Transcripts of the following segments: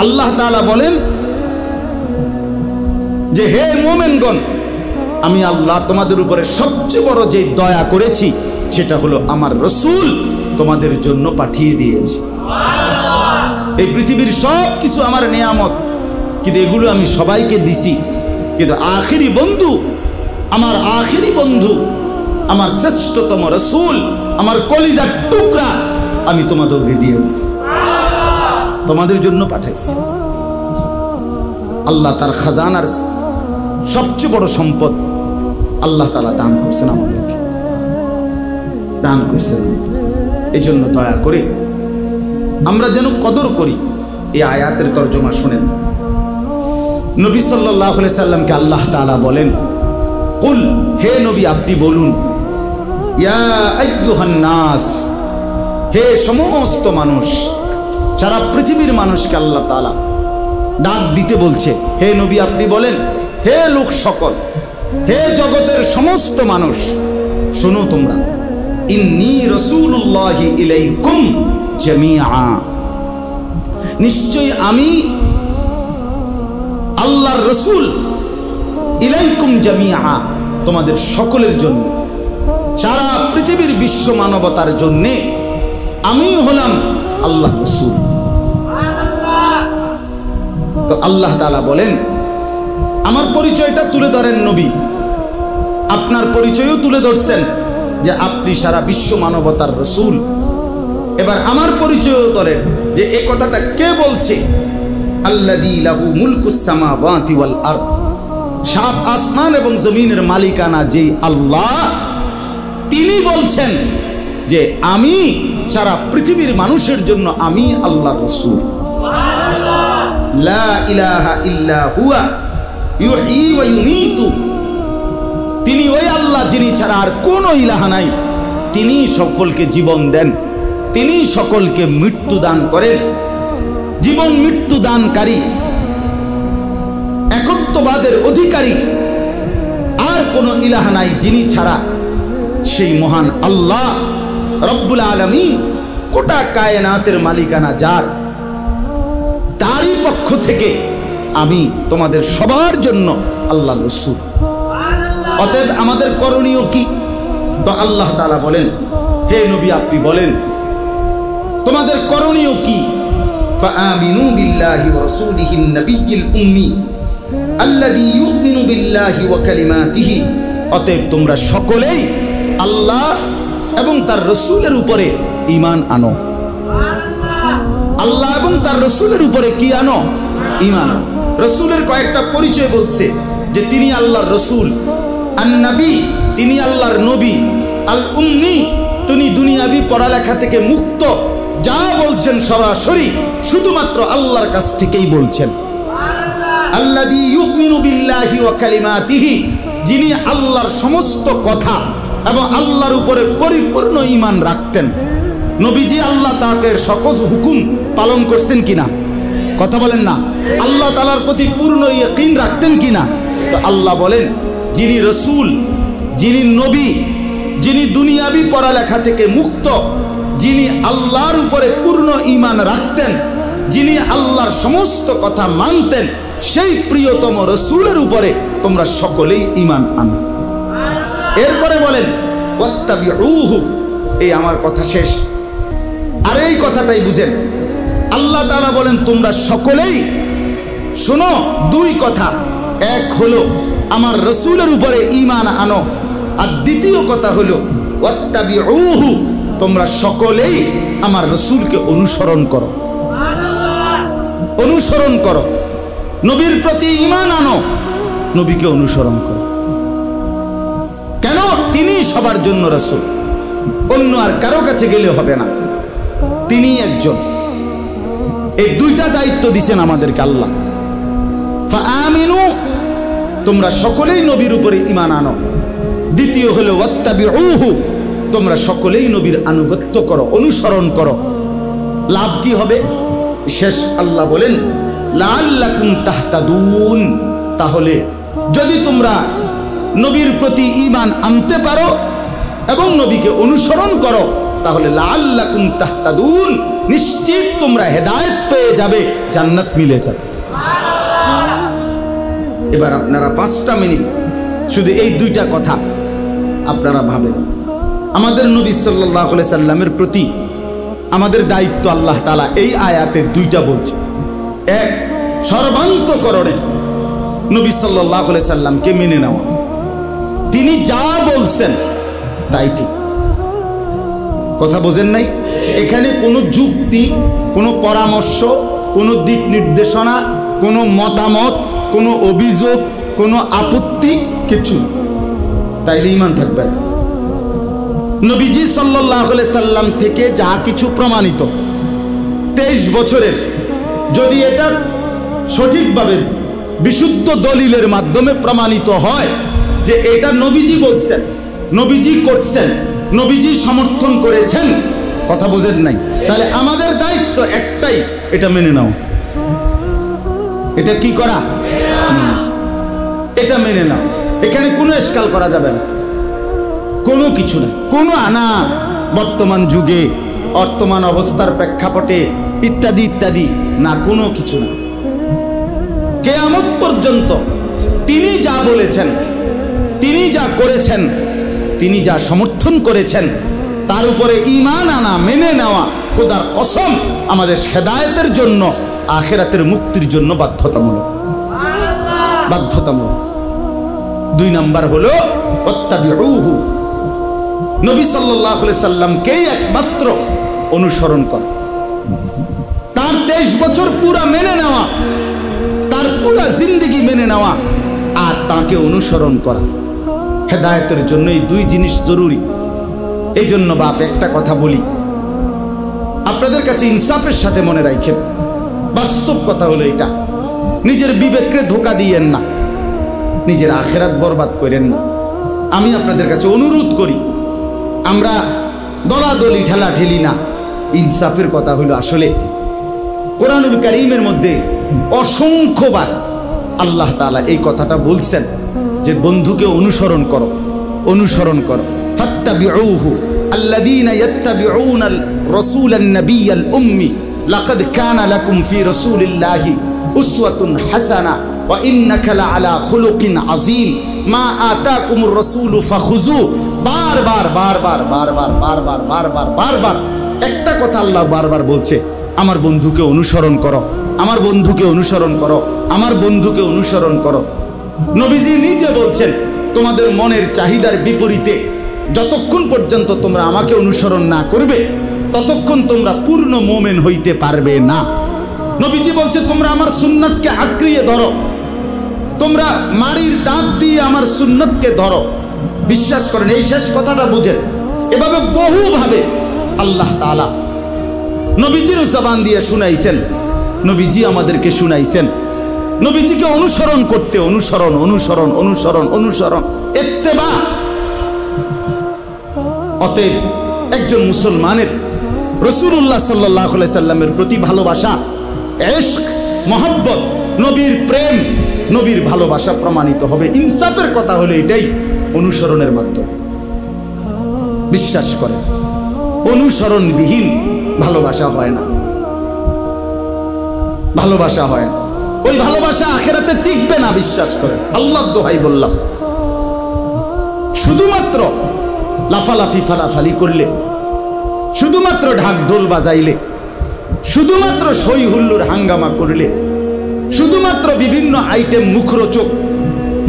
আল্লাহ তাআলা বলেন যে হে মুমিনগণ, আমি আল্লাহ তোমাদের উপরে সবচেয়ে বড় যে দয়া করেছি সেটা হলো আমার রাসূল তোমাদের জন্য পাঠিয়ে দিয়েছি। এই পৃথিবীর সব কিছু আমার নিয়ামত, কিন্তু এগুলো আমি সবাইকে দিছি, কিন্তু আখিরি বন্ধু, আমার আখিরি বন্ধু, আমার শ্রেষ্ঠতম রাসূল, আমার কলিজার টুকরা আমি তোমাদেরকে দিয়ে দিছি, তোমাদের জন্য পাঠাইছি। আল্লাহ তার খাজানার সবচেয়ে বড় সম্পদ আল্লাহ তাআলা দান করছেন আমাদেরকে, দান করছেন। এই জন্য দয়া করে আমরা যেন কদর করি। এই আয়াতের তরজমা শুনেন। নবী সাল্লাল্লাহু আলাইহি সাল্লামকে আল্লাহ তাআলা বলেন, কুল, হে নবী আপনি বলুন, ইয়া আইয়ুহান নাস, হে সমস্ত মানুষ, সারা পৃথিবীর মানুষকে আল্লাহ তাআলা ডাক দিতে বলছে। হে নবী আপনি বলেন, হে লোক সকল, হে জগতের সমস্ত মানুষ, শোনো তোমরা, ইন্নী রাসূলুল্লাহি ইলাইকুম জামিআ, নিশ্চয়ই আমি আল্লাহর রাসূল, ইলাইকুম জামিআ, তোমাদের সকলের জন্য, সারা পৃথিবীর বিশ্ব মানবতার জন্য আমি হলাম আল্লাহর রাসূল। তো আল্লাহ তাআলা বলেন, আমার পরিচয়টা তুলে ধরেন নবী, আপনার পরিচয়ও তুলে ধরছেন যে আপনি সারা বিশ্ব মানবতার রাসূল। এবার আমার পরিচয়ও ধরেন যে এই কথাটা কে বলছে। আল্লাযী লাহু মুলকুস সামাওয়াতি ওয়াল আরদ, সাত আসমান এবং জমিনের মালিকানা যে আল্লাহ, তিনি বলছেন যে আমি সারা পৃথিবীর মানুষের জন্য আমি আল্লাহর রাসূল। লা ইলাহা ইল্লা হুয়া ইউহয়ী ওয়া ইউমীতু, তিনি ওই আল্লাহ যিনি ছাড়া আর কোনো ইলাহা নাই, তিনি সকলকে জীবন দেন, তিনি সকলকে মৃত্যু দান করেন। জীবন মৃত্যু দানকারী, একত্ববাদের অধিকারী আর কোনো ইলাহা নাই যিনি ছাড়া। সেই মহান আল্লাহ রব্বুল আলামিন, গোটা কায়নাতের মালিকানা যার, তারই পক্ষ থেকে আমি তোমাদের সবার জন্য আল্লাহর রাসূল। অতএব আমাদের করণীয় কি? তো আল্লাহ তাআলা বলেন, হে নবী আপনি বলেন তোমাদের করণীয় কি? ফাআমিনু বিল্লাহি ওয়া রাসূলিহিন নাবিয়্যিল উম্মি আল্লাযী ইউমিনু বিল্লাহি ওয়া কালিমাতিহি, অতএব তোমরা সকলেই আল্লাহ এবং তার রাসূলের উপরে ঈমান আনো। আল্লাহ এবং তার রাসূলের উপরে কি আনো? ঈমান। রাসূলের কয়েকটা পরিচয় বলছে যে তিনি আল্লাহর রাসূল, আন-নবী তিনি আল্লাহর নবী, আল উম্মি তিনি দুনিয়াবি পড়ালেখা থেকে মুক্ত, যা বলছেন সরাসরি শুধুমাত্র আল্লাহর কাছ থেকেই বলছেন। আল্লাযী ইউমিনু বিল্লাহি ওয়া কালিমাতিহি, যিনি আল্লাহর সমস্ত কথা এবং আল্লাহর উপরে পরিপূর্ণ ঈমান রাখতেন। নবীজি আল্লাহ তাআলার সকল হুকুম পালন করছেন কিনা? কথা বলেন না। আল্লাহ তাআলার প্রতি পূর্ণ ইয়াকিন রাখতেন কিনা? তো আল্লাহ বলেন, যিনি রাসূল, যিনি নবী, যিনি দুনিয়াবি পড়ালেখা থেকে মুক্ত, যিনি আল্লাহর উপরে পূর্ণ ঈমান রাখতেন, যিনি আল্লাহর সমস্ত কথা মানতেন, সেই প্রিয়তম রাসূলের উপরে তোমরা সকলেই ঈমান আনো। এরপরে বলেন ওয়াত্তাবিউহু, এই আমার কথা শেষ, আর এই কথাটাই বুঝেন। আল্লাহ তাআলা বলেন তোমরা সকলেই শোনো, দুই কথা, এক হলো আমার রাসূলের উপরে ঈমান আনো, আর দ্বিতীয় কথা হলো ওয়াত্তাবিউহু, তোমরা সকলেই আমার রাসূলকে অনুসরণ করো। অনুসরণ করো, নবীর প্রতি ঈমান আনো, নবীকে অনুসরণ করো। কেন? তিনি সবার জন্য রাসূল, অন্য আর কারো কাছে গেলে হবে না, তিনি একজন। এই দুইটা দায়িত্ব দিয়েছেন আমাদেরকে আল্লাহ। ফাআমিনু, তোমরা সকলেই নবীর উপরে ঈমান আনো। দ্বিতীয় হলো ওয়াত্তাবিউহু, তোমরা সকলেই নবীর আনুগত্য করো, অনুসরণ করো। লাভ কি হবে? শেষ আল্লাহ বলেন লাআল্লাকুম তাহতাদুন, তাহলে যদি তোমরা নবীর প্রতি ঈমান আনতে পারো এবং নবীকে অনুসরণ করো, তাহলে লাআল্লাকুম তাহতাদুন, নিশ্চিত তোমরা হেদায়েত পেয়ে যাবে, জান্নাত মিলে যাবে। এবার আপনারা 5টা মিনিট শুধু এই 2টা কথা আপনারা ভাবেন। আমাদের নবী সাল্লাল্লাহু আলাইহি সাল্লামের প্রতি আমাদের দায়িত্ব আল্লাহ তাআলা এই আয়াতে 2টা বলছে। এক, সর্বান্তকরণে নবী সাল্লাল্লাহু আলাইহি সাল্লামকে মেনে নেওয়া, তিনি যা বলছেন তাই ঠিক। কথা বোঝেন নাই? এখানে কোনো যুক্তি, কোনো পরামর্শ, কোনো দিক নির্দেশনা, কোনো মতামত, কোনো অভিযোগ, কোনো আপত্তি কিছু, তাইলে ঈমান থাকবে না। নবীজি সাল্লাল্লাহু আলাইহি সাল্লাম থেকে যা কিছু প্রমাণিত 23 বছরের, যদি এটা সঠিকভাবে বিশুদ্ধ দলিলের মাধ্যমে প্রমাণিত হয় যে এটা নবীজি বলছেন, নবীজি করছেন, নবীজি সমর্থন করেছেন, কথা বোঝেন নাই, তাহলে আমাদের দায়িত্ব একটাই, এটা মেনে নাও। এটা কি করা? এটা মেনে নাও। এখানে কোনো এশকাল করা যাবে না, কোনো কিছু না, কোনো আনা বর্তমান যুগে বর্তমান অবস্থার প্রেক্ষাপটে ইত্যাদি ইত্যাদি না, কোনো কিছু না। কিয়ামত পর্যন্ত তিনি যা বলেছেন, তিনি যা করেছেন, তিনি যা সমর্থন করেছেন, তার উপরে ঈমান আনা, মেনে নেওয়া খোদার কসম আমাদের হেদায়েতের জন্য, আখিরাতের মুক্তির জন্য বাধ্যতামূলক। বাধ্যতামূলক। 2 নাম্বার হলো ওয়াত্তাবিউহু, নবী সাল্লাল্লাহু আলাইহি সাল্লামকেই একমাত্র অনুসরণ করা, তার 23 বছর পুরা মেনে নেওয়া, তার পুরা জিন্দেগি মেনে নেওয়া আর তাকে অনুসরণ করা। হেদায়েতের জন্য এই 2 জিনিস জরুরি। এই জন্য বাপ একটা কথা বলি, আপনাদের কাছে ইনসাফের সাথে মনে রাখেন, বাস্তব কথা হলো এটা, নিজের বিবেককে ধোঁকা দিয়েন না, নিজের আখিরাত বরবাদ করেন না। আমি আপনাদের কাছে অনুরোধ করি, আমরা দলাদলি ঠেলা ঠেলি না। ইনসাফের কথা হলো, আসলে কোরআনুল কারীমের মধ্যে অসংখ্যবার আল্লাহ তাআলা এই কথাটা বলছেন যে বন্ধুকে অনুসরণ করো, অনুসরণ করো। ফাত্তাবিউহু আল্লাযীনা ইয়াত্তাবিউনাল রাসূলান নাবিয়্যাল উম্মি লাকাদ কানা লাকুম ফি রাসূলিল্লাহি উসওয়াতুন হাসানাহ ওয়া ইন্নাকা লাআলা খুলুকিন আযীম মা আতাকুমুর রাসূলু ফাখুযু। বারবার বারবার বারবার বারবার বারবার বারবার একটা কথা আল্লাহ বারবার বলছে, আমার বন্ধুকে অনুসরণ করো, আমার বন্ধুকে অনুসরণ করো, আমার বন্ধুকে অনুসরণ করো। নবীজি নিজে বলছেন, তোমাদের মনের চাহিদার বিপরীতে যতক্ষণ পর্যন্ত তোমরা আমাকে অনুসরণ না করবে ততক্ষণ তোমরা পূর্ণ মুমিন হইতে পারবে না। নবীজি বলছে, তোমরা আমার সুন্নাতকে আঁকড়িয়ে ধরো, তোমরা মাড়ির দাঁত দিয়ে আমার সুন্নাতকে ধরো। বিশ্বাস করেন, এই শেষ কথাটা বুঝেন। এভাবে বহুভাবে আল্লাহ তাআলা নবীজির জবান দিয়ে শুনাইছেন, নবীজি আমাদেরকে শুনাইছেন নবীজিকে অনুসরণ করতে। অনুসরণ অনুসরণ অনুসরণ অনুসরণ, ইত্তেবা। অতএব একজন মুসলমানের রাসূলুল্লাহ সাল্লাল্লাহু আলাইহি সাল্লামের প্রতি ভালোবাসা, ইশক, মহব্বত, নবীর প্রেম, নবীর ভালোবাসা প্রমাণিত হবে। ইনসাফের কথা হলো এটাই, অনুসরণের মাধ্যমে। বিশ্বাস করেন, অনুসরণবিহীন ভালোবাসা হয় না, ভালোবাসা হয় না। ওই ভালোবাসা আখিরাতে টিকবে না, বিশ্বাস করেন। আল্লাহর দোহাই বললাম, শুধুমাত্র লাফালাফি ফালাফালি করলে, শুধুমাত্র ঢাক ঢোল বাজাইলে, শুধুমাত্র সই হুল্লুর হাঙ্গামা করলে, শুধুমাত্র বিভিন্ন আইটেম মুখরোচক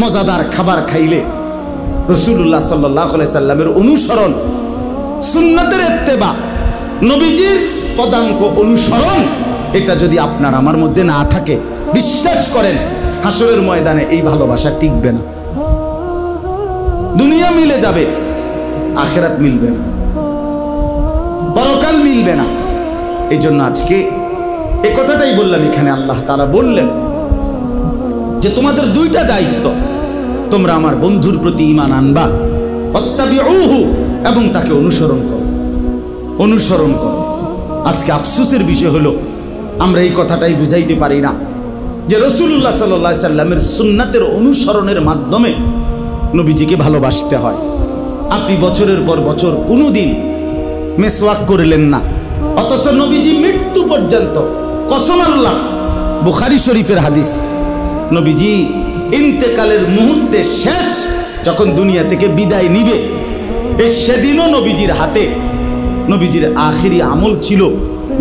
মজাদার খাবার খাইলে রাসূলুল্লাহ সাল্লাল্লাহু আলাইহি সাল্লামের অনুসরণ, সুন্নাতের ইত্তেবা, নবীজির পদাঙ্ক অনুসরণ, এটা যদি আপনার আমার মধ্যে না থাকে, বিশ্বাস করেন হাসরের ময়দানে এই ভালোবাসা টিকবে না। দুনিয়া মিলে যাবে, আখিরাত মিলবে না, পরকাল মিলবে না। এই জন্য আজকে এই কথাটাই বললাম। এখানে আল্লাহ তাআলা বললেন যে তোমাদের 2টা দায়িত্ব, তোমরা আমার বন্ধুর প্রতি ঈমান আনবা, ওয়াত্তাবিউহু, এবং তাকে অনুসরণ করো, অনুসরণ করো। আজকে আফসোসের বিষয় হলো আমরা এই কথাটাই বুঝাইতে পারি না যে রাসূলুল্লাহ সাল্লাল্লাহু আলাইহি সাল্লামের সুন্নাতের অনুসরণের মাধ্যমে নবীজিকে ভালোবাসতে হয়। আপনি বছরের পর বছর কোনোদিন মেসওয়াক করলেন না, অথচ নবীজি মৃত্যু পর্যন্ত, কসম আল্লাহ, বুখারী শরীফের হাদিস, নবীজি ইন্তেকালের মুহূর্তে শেষ যখন দুনিয়া থেকে বিদায় নিবে, সেদিনও নবীজির হাতে, নবীজির আখিরি আমল ছিল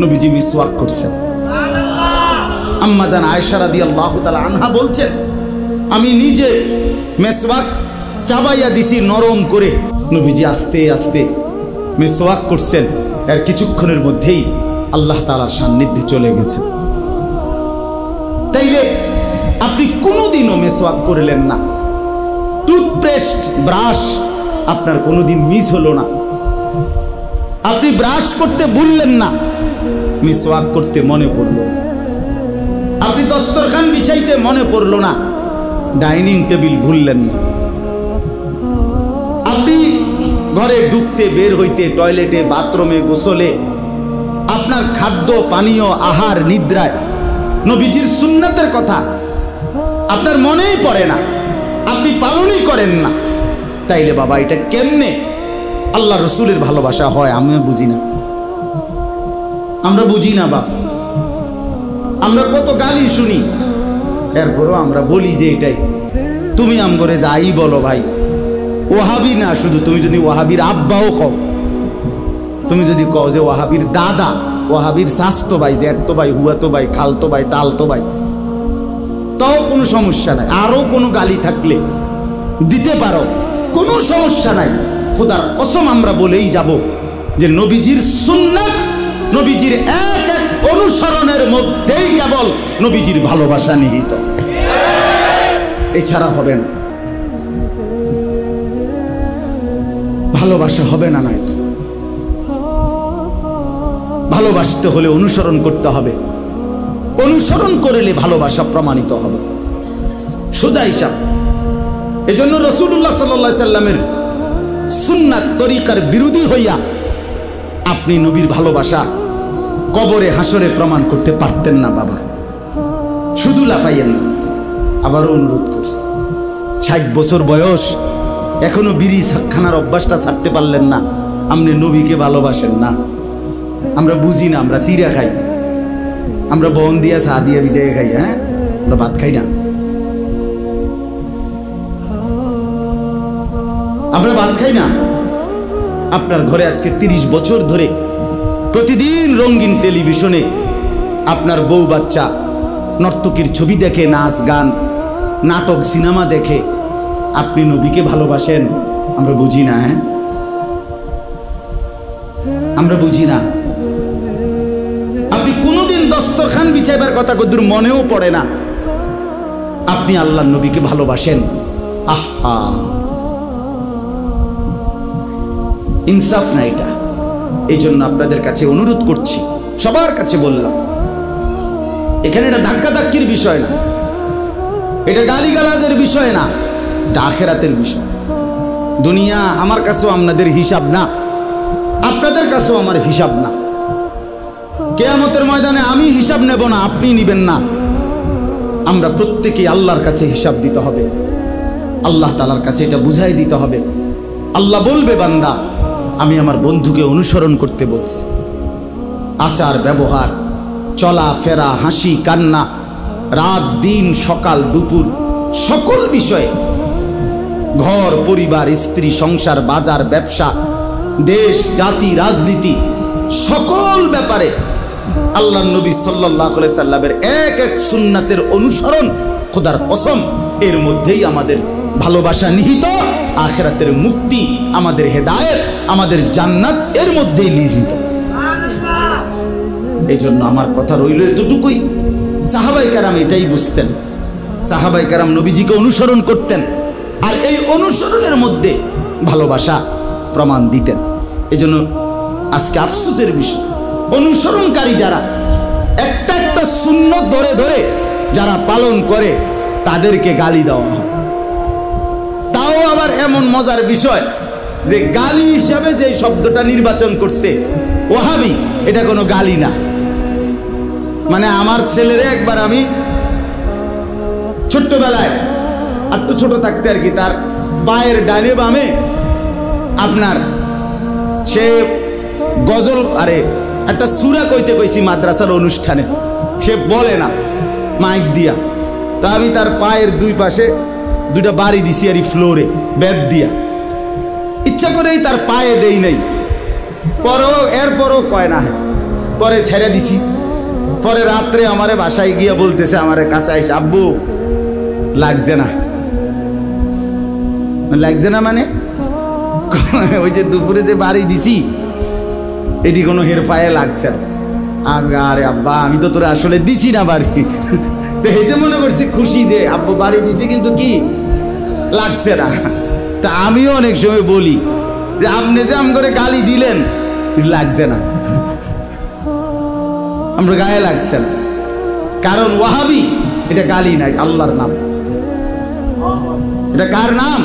নবীজি মিসওয়াক করছেন। আম্মা জান আয়েশা রাদিয়াল্লাহু তাআলা আনহা বলছেন, আমি নিজে মিসওয়াক চাবাইয়া দিছি নরম করে। নবীজি আস্তে আস্তে মিসওয়াক করছেন, এর কিছুক্ষণের মধ্যেই আল্লাহ তাআলার সান্নিধ্যে চলে গেছে। তাইলে আপনি কোনোদিনও মিসওয়াক করলেন না, টুথপেস্ট ব্রাশ আপনার কোনোদিন মিস হলো না, আপনি ব্রাশ করতে ভুললেন না, মিসওয়াক করতে মনে পড়লো না, আপনি দস্তরখান বিছাইতে মনে পড়লো না, ডাইনিং টেবিল ভুললেন না, আপনি ঘরে ঢুকতে বের হইতে, টয়লেটে, বাথরুমে, গোসলে, আপনার খাদ্য পানীয়, আহার, নিদ্রায় নবীজির সুন্নাতের কথা আপনার মনেই পড়ে না, আপনি পালনই করেন না। তাইলে বাবা এটা কেমনে আল্লাহ রসুলের ভালোবাসা হয়? আমি বুঝি না, আমরা বুঝি না বাপ। আমরা কত গালি শুনি, এরপরও আমরা বলি যে এটাই। তুমি আমগরে যাই বলো ভাই, ওয়াহাবি না শুধু, তুমি যদি ওয়াহাবির আব্বাও কও, তুমি যদি কও যে ওয়াহাবির দাদা, ওয়াহাবির শাস্তো ভাই, জ্যাঠতো ভাই, হুয়াতো ভাই, খালতো ভাই, তালতো ভাই, তাও কোনো সমস্যা নাই। আরো কোনো গালি থাকলে দিতে পারো, কোনো সমস্যা নাই। খোদার কসম আমরা বলেই যাব যে নবীজির সুন্নাত, নবীজির এক এক অনুসরণের মধ্যেই কেবল নবীজির ভালোবাসা নিহিত, এছাড়া হবে না। ভালোবাসা হবে না, নয়তো ভালোবাসতে হলে অনুসরণ করতে হবে, অনুসরণ করলে ভালোবাসা প্রমাণিত হবে, সোজা হিসাব। এজন্য রাসূলুল্লাহ সাল্লাল্লাহু আলাইহি সাল্লামের সুন্নাত তরিকার বিরোধী হইয়া আপনি নবীর ভালোবাসা কবরে হাসরে প্রমাণ করতে পারতেন না বাবা। শুধু লাফাইয়েন না। আবারও অনুরোধ করছি, 60 বছর বয়স, এখনো বিড়ি খানার অভ্যাসটা ছাড়তে পারলেন না, আপনি নবীকে ভালোবাসেন না। আমরা বুঝি না, আমরা চিড়া খাই, আমরা বন দিয়া চা দিয়া ভিজাইয়ে খাই, হ্যাঁ, আমরা ভাত খাই না, আমরা ভাত খাই না। আপনার ঘরে আজকে 30 বছর ধরে প্রতিদিন রঙিন টেলিভিশনে আপনার বউ বাচ্চা নর্তকীর ছবি দেখে, নাচ গান, নাটক, সিনেমা দেখে, আপনি নবীকে ভালোবাসেন? আমরা বুঝি না, হ্যাঁ, আমরা বুঝি না। আপনি কোনোদিন দস্তরখান বিছাইবার কথা কদ্দুর মনেও পড়ে না, আপনি আল্লাহর নবীকে ভালোবাসেন? আহা, ইনসাফ না এটা। এই জন্য আপনাদের কাছে অনুরোধ করছি, সবার কাছে বললাম, এখানে এটা ধাক্কাধাক্কির বিষয় না, এটা গালিগালাজের বিষয় না, এটা আখিরাতের বিষয়। দুনিয়া আমার কাছেও আপনাদের হিসাব না, আপনাদের কাছেও আমার হিসাব না। কিয়ামতের ময়দানে আমি হিসাব নেব না, আপনি নিবেন না। আমরা প্রত্যেকেই আল্লাহর কাছে হিসাব দিতে হবে, আল্লাহ তাআলার কাছে এটা বুঝাই দিতে হবে। আল্লাহ বলবে, বান্দা আমি আমার বন্ধুকে অনুসরণ করতে বলছি। আচার ব্যবহার, চলা ফেরা, হাসি কান্না, রাত দিন, সকাল দুপুর, সকল বিষয়ে, ঘর পরিবার, স্ত্রী সংসার, বাজার ব্যবসা, দেশ জাতি রাজনীতি, সকল ব্যাপারে আল্লাহর নবী সাল্লাল্লাহু আলাইহি সাল্লামের এক এক সুন্নাতের অনুসরণ, খোদার কসম এর মধ্যেই আমাদের ভালোবাসা নিহিত, আখিরাতের মুক্তি, আমাদের হেদায়েত, আমাদের জান্নাত এর মধ্যেই নিহিত। এই জন্য আমার কথা রইল এতটুকুই। সাহাবায়ে কেরাম এটাই বুঝতেন, সাহাবায়ে কেরাম নবীজিকে অনুসরণ করতেন, আর এই অনুসরণের মধ্যে ভালোবাসা প্রমাণ দিতেন। এই জন্য আজকে আফসোসের বিষয়, অনুসরণকারী যারা একটা একটা সুন্নত ধরে ধরে যারা পালন করে, তাদেরকে গালি দেওয়া হয়। তাও আবার এমন মজার বিষয় যে গালি হিসাবে যে শব্দটা নির্বাচন করছে ওয়াহাবি, এটা কোনো গালি না। মানে আমার ছেলেরে একবার আমি ছোট্টবেলায়, একটু ছোট থাকতে আর কি, তার পায়ের ডানে বামে আপনার সে গজল, আরে একটা সূরা কইতে কইছি মাদ্রাসার অনুষ্ঠানে, সে বলে না মাইক দিয়া। তা আমি তার পায়ের দুই পাশে দুইটা বাড়ি দিছি আর ফ্লোরে বেদ দিয়া, ইচ্ছা করেই তার পায়ে দেই নাই। এরপরও কয় না, পরে ছেড়ে দিছি। পরে রাত্রে আমারে বাসায় গিয়া বলতেছে, আমারে কাছে আইসে, আব্বু লাগছে না। লাগছে না মানে ওই যে দুপুরে যে বাড়ি দিছি এটি কোনো হের পায়ে লাগছে না। আরে আব্বা, আমি তো তোরা আসলে দিছি না বাড়ি। তো এতে মনে করছি খুশি যে আব্বু বাড়ি দিছি, কিন্তু কি লাগছে না। তা আমিও অনেক সময় বলি যে আপনি যে আম করে গালি দিলেন, লাগছে না, আমরা গায়ে লাগছে না। কারণ ওয়াহাবি এটা গালি না, আল্লাহর নাম। এটা কার নাম?